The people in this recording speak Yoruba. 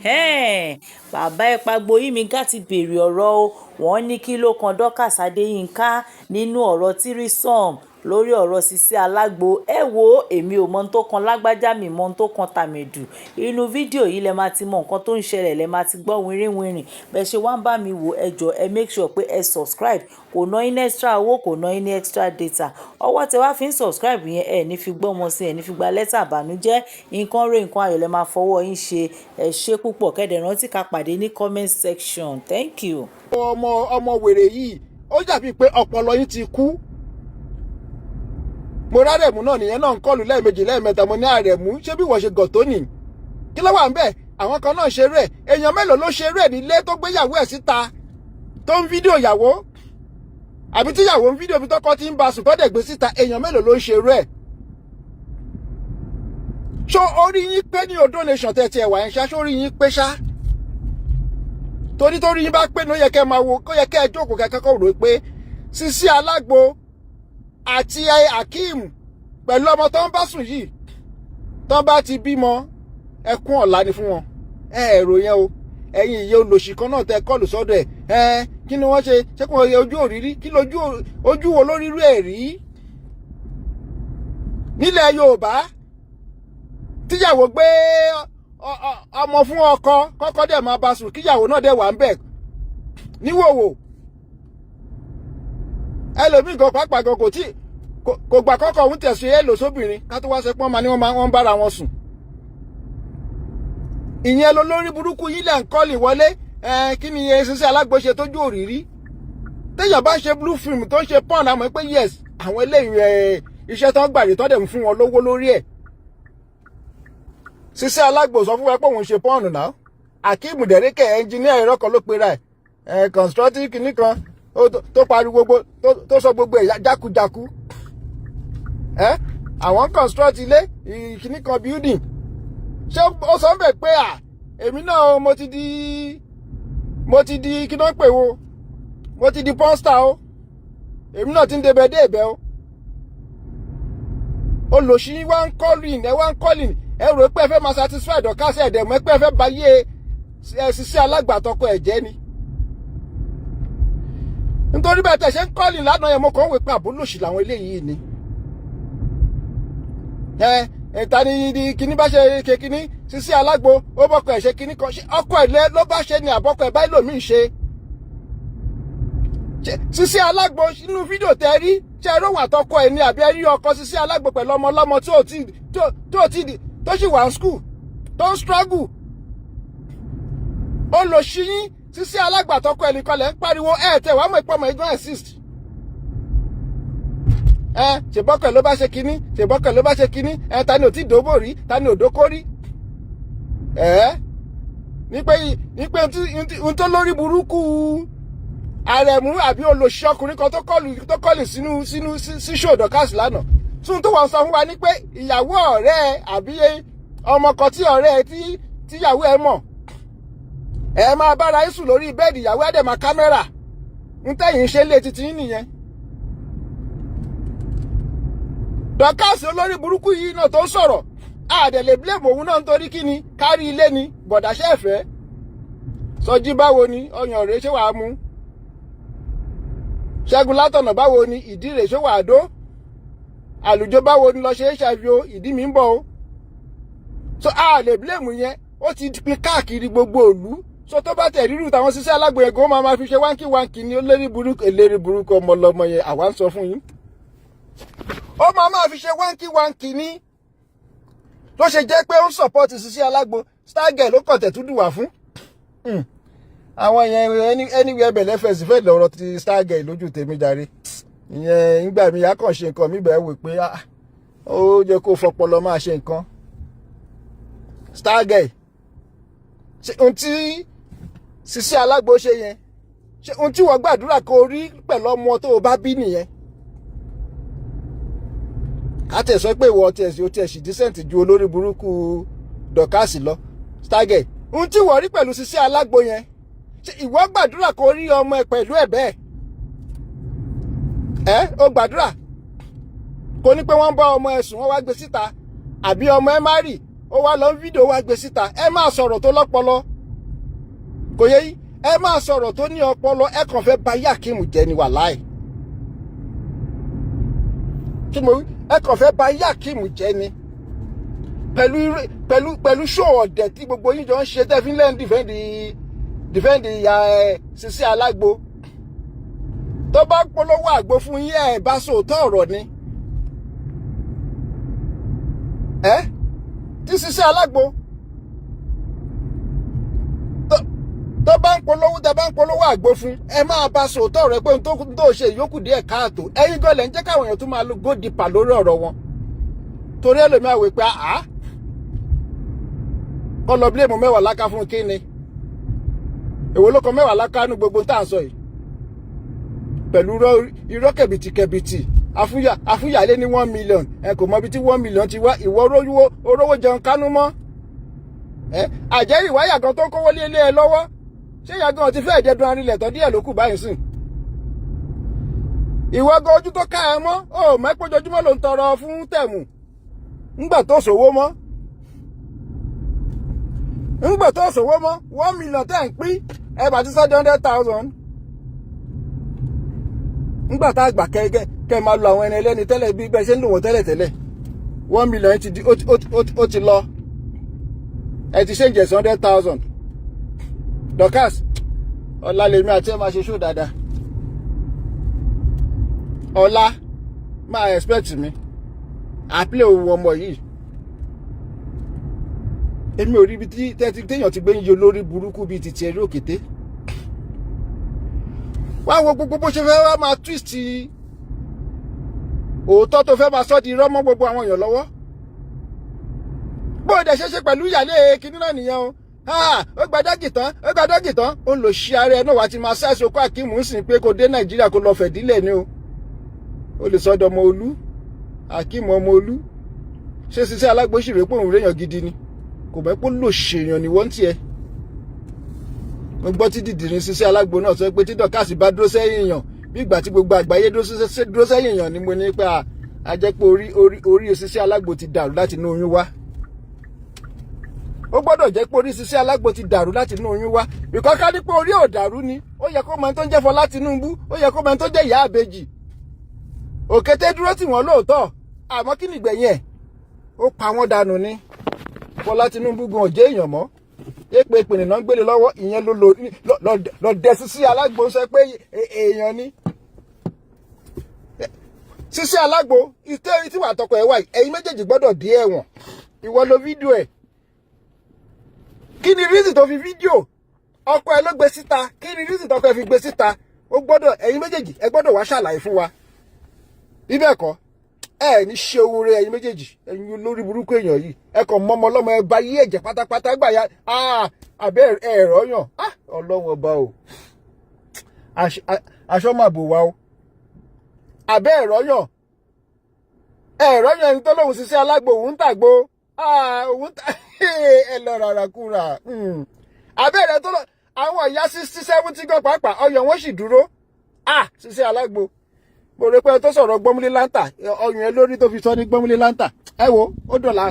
bàbá Ẹ̀pàgbò Yínmíkà ti béèrè ọ̀rọ̀ o. Wọ́n ní kí ló kan Dorcas Adeyinka nínú ọ̀rọ̀ tírísọ̀m lórí ọ̀rọ̀ Sisi Alagbo. Ẹ wo èmi ò mọ ohun tó kan lágbájá, mi mọ ohun tó kan tàmẹ̀dù. Inú fídíò yìí lẹ máa ti mọ nǹkan tó ń ṣẹlẹ̀, lẹ máa ti gbọ́ wìnrìnwìnrìn. Bẹ́ẹ̀ ṣe wá ń bá mi wò ẹ jọ̀ọ́ ẹ make sure pé ẹ subscribe. Kò ná yín extra owó, kò ná yín extra data. Ọwọ́ tẹ wá fi ń subscribe yẹn ẹ ní fi gbọ́ ọmọ sí, ẹ ní fi gba lẹ́tà àbànújẹ́. Nǹkan rẹ̀ nǹkan ayọ̀ lẹ máa fọwọ́ yín ṣe. Ẹ ṣé púpọ̀ kẹ́dẹ̀ rántí ká pàdé ní comment section. Thank you. ọmọ wèrè yìí ó dàbí pé ọpọlọ yín ti kú. Mo rárẹ̀mú náà nìyẹn náà ń kọlù lẹ́ẹ̀mejì lẹ́ẹ̀mẹ́ta. Mo ní àrẹ̀mú ṣé bí wọ́n ṣe gọ̀ tó nì. Kí ló wà ń bẹ̀? Àwọn kan náà ṣeré ẹ̀. Èèyàn mélòó ló ṣeré ẹ̀ nílé tó gbéyàwó ẹ̀ síta tó ń fídíò ìyàwó? Àbí tí ìyàwó ń fídíò bí tọ́kọ ti ń ba sùn tó dẹ̀ gbé síta, èèyàn mélòó ló ń ṣeré ẹ̀? Ṣó orí yín pé ní Ondo Nation tẹ̀ tiẹ̀ wà yẹn ṣá? Ṣó orí yín pé ṣá? Torí yín bá pé ní ó yẹ kẹ́ máa wo, kó yẹ kẹ́ ẹ jókòó kẹ́kẹ́ rò pé Sisi Alagbo àti Akeem pẹ̀lú ọmọ tó ń bá sùn yìí tó bá ti bímọ ẹkún ọ̀la ni fún wọn. Èrò yẹn o, ẹ̀yin ìyẹn olòṣì kan náà tẹ kọlù sọ́dọ̀ ẹ̀. Kí ni wọ́n ṣe kò yẹ ojú òrírí? Kí ojú wo lórí rú ẹ̀ rí? Nílẹ̀ Yorùbá tíyàwó gbé ọmọ fún ọkọ, kọ́kọ́ dẹ̀ máa bá sùn, kíyàwó náà dẹ̀ wà ń bẹ̀ níwòwò. Ẹlòmíì gan pàápàá gan kò gbà kọ́kọ́ òun tẹ̀sùn èèlò sóbìnrin ká tó wá ṣe pọ́n ma ní wọ́n bára wọn sùn. Ìyẹn ló lórí burúkú yín lẹ̀ ń kọ́lì wọlé. Kí ni Sisi Alagbo ṣe tójú òrìrí? Téèyàn bá ṣe blue film tó ń ṣe pọ́n àmọ́ pé yes àwọn eléyìí iṣẹ́ tó ń gbàdé tó dẹ̀ ń fún wọn lówó lórí ẹ̀. Sisi Alagbo sọ fún wa pé òun ṣe pọ́ọ̀nù náà. Akeem dẹ̀ríkẹ̀ ẹnjìníà ẹ̀rọ kan ló pera ẹ̀ constructive kìíní kan tó pariwo tó sọ gbogbo ẹ̀ jákujáku. Àwọn construct ilé kìíní kan building. Ṣé ó sọ bẹ́ẹ̀ pé èmi náà mo ti di kí náà pè wo, mo ti di pọ́nstà o, èmi náà ti ń débẹ̀ dé ìbẹ̀ o. Olòṣì wá ń kọ́lìn ẹ rò pé ẹ fẹ́ máa satisfy Dorcas ẹ̀dẹ̀ mọ́ pé ẹ fẹ́ ba yé Sisi Alagbo àtọkọ ẹ̀ jẹ́ ni. Nítorí bẹ́ẹ̀ tẹ̀ ṣe ń kọ́lìn lánàá yẹn mo kàn ń wé pé àbólòṣì làwọn eléyìí ni. Ta ni kíní bá ṣe ṣe kíní? Sisi Alagbo ó bọ́kọ ẹ̀ ṣe kíní kan, ọkọ ẹ̀ ló bá ṣe ni àbọ́kọ ẹ̀ báyìí lòmíì ṣe. Sisi Alagbo nínú fídíò tẹ rí ṣe ẹ róhùn àtọkọ ẹ̀ ni àbí ẹ rí ọkọ Sisi Alagbo pẹ̀lú ọmọ ọlọ́mọ tó sì wà ní school tó ń struggle. Ó lọ sí yín Sisi Alagbo àtọkọ ẹ̀ nìkan lẹ̀ ń pariwo tẹ̀ wá mọ̀ ìpọ́mọ̀ ìgbọ́n exist. Ṣèbọ́kọ̀ ló bá ṣe kíní, ṣèbọ́kọ̀ ló bá ṣe kíní. Ta ni ò tí dòbò rí, ta ni ò dókó rí. Ní pé ohun tó lórí burúkú àrẹ̀mú àbí olòṣì ọkùnrin kan tó kọlù sí show Dorcas lánàá. Tún tó wọ́n sọ fún wa ní pé ìyàwó ọ̀rẹ́ àbí ọmọ kan tí ọ̀rẹ́ tíyàwó ẹ mọ̀ máa bára yín sùn lórí bẹ́ẹ̀dì, ìyàwó ẹ̀ dẹ̀ máa kámẹ́rà. ń tẹ̀yìn ṣe lé títí yín nìyẹn. Dorcas olórí burúkú yìí náà tó ń sọ̀rọ̀ àdẹ̀lẹ̀ blame òun náà nítorí kí ni kárí ilé ni bọ̀dàṣẹ́ ẹ̀fẹ́. Sọjí báwo ni ọyàn rẹ̀ ṣé wàá mú? Ṣẹ́gun Látọ̀nà báwo ni ìdí rẹ̀ ṣé wàá dó? Àlùjọ báwo ni lọ ṣe é ṣàfihàn ìdí mi ń bọ̀ o. So àlè blame yẹn ó ti pín káàkiri gbogbo ìlú. So tó bá tẹ̀ rírù táwọn Sisi Alagbo yẹn gan máa fi ṣe wánkì ni eléri burúkú ọmọ lọmọ yẹn àwa ń sọ fún yín. Ó máa fi ṣe wánkì ni ló ṣe jẹ́ pé ó ń support Sisi Alagbo. Stargurl ló kàn tẹ̀túndù wà fún. Àwọn yẹn anywhere bẹ̀lẹ́ fẹ̀sì fẹ́ lọ́rọ̀ ti Stargurl lójú tèmi jàre. Ìyẹn ìgbà mi yà kàn ṣe nǹkan mi bẹ̀ẹ́ wò pé ó jẹ́ kó fọpọlọ máa ṣe nǹkan. Stargurl ṣe ohun tí Sisi Alagbo ṣe yẹn ṣe ohun tí wọ́n gbàdúrà kó rí pẹ̀lú ọmọ tó o bá bí nìyẹn. Ká tẹ̀ sọ pé ìwọ tiẹ̀ sì decent ju olórí burúkú Dorcas lọ. Stargurl ohun tí wọ́n rí pẹ̀lú Sisi Alagbo yẹn ṣe ìwọ gbàdúrà kó rí ọmọ ẹ pẹ̀lú ẹ̀ bẹ́ẹ̀. Ó gbàdúrà kó ní pé wọ́n bá ọmọ ẹ sùn wọ́n wá gbé síta àbí ọmọ ẹ má rì ó wá lọ fídíò wá gbé síta. Ẹ máa sọ̀rọ̀ tó lọ́pọlọ kò yẹ yín ẹ máa sọ̀rọ̀ tó ní ọpọlọ ẹ kàn fẹ́ bà Yakim jẹ́ ni wàláì kí mo wí ẹ kàn fẹ́ bà Yakim jẹ́ ni pẹ̀lú ṣó ọ̀dẹ̀ tí gbogbo yín jọ ń ṣe tẹ́ fi ń lẹ́nu dìfẹ́ǹdì ìyá Sisi Alagbo tó bá polówó àgbo fún yín ẹ̀ bá sòótọ́ ọ̀rọ̀ ni tí Sisi Alagbo tó bá ń polówó àgbo fún ẹ máa bá sòótọ́ ọ̀rọ̀ pé tó ṣe ìyókù díẹ̀ káàtó ẹ̀yin gan lẹ́ ń jẹ́ káwọn èèyàn tún máa lo go deeper lórí ọ̀rọ̀ wọn torí ẹlòmíà wò pé kọ́ lọ bílẹ̀mù mẹ́wàá láká fún kíni èwo ló kọ mẹ́wàá láká nú gbogbo tá à ń sọ yìí pẹ̀lú irọ́ kẹ̀bìtì afúyàlé ní 1 million ẹ kò mọ ibi tí 1 million ti wá ìwọ orówó jẹun kánú mọ́ àjẹ́ ìwáyà gan tó ń kówó lé ẹ lọ́wọ́ ṣé ìyá gan ti fẹ́ ìdẹ́dun arinlẹ̀ tán díẹ̀ ló kù báyìí sìn ìwọ gan ojú tó ká ẹ mọ́ ó mẹ́pọ̀jọ́júmọ́ ló ń tọrọ fún tẹ̀mù ńgbà tó ṣòwò mọ́ 1 million tẹ́ ń pín ẹ bá ti sọ 100,000 ńgbà tá a gbà kẹ́ máa lo àwọn ẹni ẹlẹ́ni tẹ́lẹ̀ bí bẹ́ẹ̀ ṣe ń lò wọ́n tẹ́lẹ̀ 1 million ó ti lọ ẹ ti ṣe ń jẹ̀ 100,000 Dorcas ọ̀la lèmi àti ẹ máa ṣe ṣó dáadáa ọ̀la máa expect mi àpilẹ̀ òun ọmọ yìí èmi ò rí ibi tí téèyàn ti gbé ń yọ lórí burúkú bíi titi ẹrí òkété wá wo gbogbo bó ṣe fẹ́ wá máa twist òótọ́ tó fẹ́ máa sọ́ di irọ́ mọ́ gbogbo àwọn èèyàn lọ́wọ́ bó o dẹ̀ ṣe pẹ̀lú ìyàlẹ́ kínní náà nìyẹn o ó gba dọ́gì tán ó lò ṣí ara ẹ náà wá ti máa ṣàìsàn kó Akeem ń sìn pé kó dé Nàìjíríà kó lọ fẹ̀dílẹ̀ ni o ó lè sọ́dọ̀ ọmọ olú Akeem ọmọ olú ṣé Sisi Alagbo sì rèé pé òun réèyàn gidi ni kò bẹ́ pé lò ṣèyàn ní wọ́n tiẹ̀ mo gbọ́ tí dìdìrín Sisi Alagbo náà sọ pé tí Dorcas bá dúró sẹ́yìn èèyàn bí ìgbà tí gbogbo àgbáyé dúró sẹ́yìn èèyàn ni mo ní pé a jẹ́ pé orí Sisi Alagbo ti dàrú láti inú oyún wá ó gbọ́dọ̀ jẹ́ pé orí Sisi Alagbo ti dàrú láti inú oyún wá bìkọ́ ká ní pé orí ò dàrú ni ó yẹ kó mọ ẹni tó ń jẹ́ Fọlá Tinubu ó yẹ kó mọ ẹni tó jẹ́ ìyá àbèjì òkété dúró tì wọ́n lóòótọ́ àmọ́ kí nìgbẹ̀yìn ẹ̀ ó pa wọ́n dànù ni Fọlá Tinubu gan ọ̀jẹ́ èèyàn mọ́ èpè ìpìnlẹ̀ náà ń gbélé lọ́wọ́ ìyẹn lọ dẹ Sisi Alagbo sọ pé èèyàn ni Sisi Alagbo ìtẹ́rí tí wà tọkọ ẹ̀ wá ẹ̀yin méjèèjì gbọ́dọ̀ dé ẹ̀wọ̀n ìwọ lo fídíò ẹ̀ kí ni rísì tó fi fídíò ọkọ ẹ̀ ló gbé síta kí ni rísì tọkọ ẹ̀ fi gbé síta ó gbọ́dọ̀ ẹ̀yin méjèèjì ẹ gbọ́dọ̀ wá ṣàlàyé fún wa bí bẹ́ẹ̀ kọ́ ẹ ní ṣe owó rẹ ẹ̀yin méjèèjì ẹ̀yin olórí burúkú èèyàn yìí ẹ kàn mọ́mọ́ ọlọ́mọ ẹ bá yí ẹ̀jẹ̀ pátápátá gbà ya àbẹ́ ẹ̀rọ yàn ọlọ́run ọba o aṣọ máa bò wá o àbẹ́ ẹ̀rọ yàn ẹni tó lóhùn Sisi Alagbo òun tàgbó òun tà ẹ lọ rárá kúrà àbẹ́ rẹ tó lọ àwọn ìyá 60-70 gan pàápàá ọyàn wọn sì dúró Sisi Alagbo mo rò pé tó sọ̀rọ̀ gbọ́múlé láńtà ọyàn ẹ lórí tó fi sọ ní gbọ́múlé láńtà ẹ wo ó dọ̀la.